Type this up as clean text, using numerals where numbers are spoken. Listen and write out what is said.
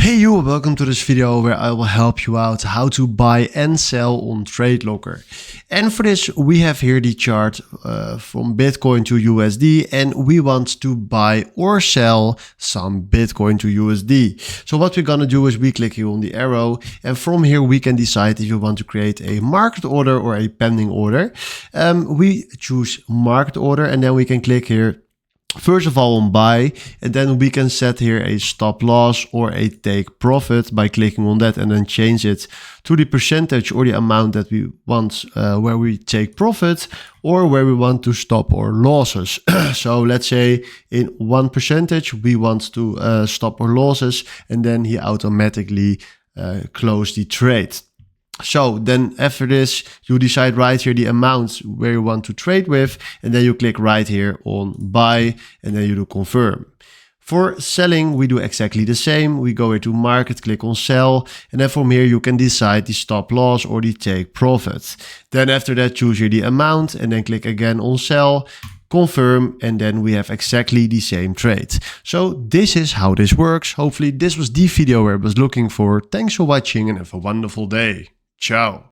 Hey you, welcome to this video where I will help you out how to buy and sell on TradeLocker. And for this we have here the chart from Bitcoin to USD, and we want to buy or sell some Bitcoin to USD. So what we're gonna do is we click here on the arrow, and from here we can decide if you want to create a market order or a pending order. We choose market order, and then we can click here first of all on buy, and then we can set here a stop loss or a take profit by clicking on that and then change it to the percentage or the amount that we want, where we take profit or where we want to stop our losses. So let's say in 1% we want to stop our losses, and then he automatically close the trade. So then after this, you decide right here the amount where you want to trade with, and then you click right here on buy, and then you do confirm. For selling, we do exactly the same. We go here to market, click on sell, and then from here you can decide the stop loss or the take profit. Then after that, choose here the amount and then click again on sell, confirm, and then we have exactly the same trade. So this is how this works. Hopefully this was the video where I was looking for. Thanks for watching and have a wonderful day. Ciao.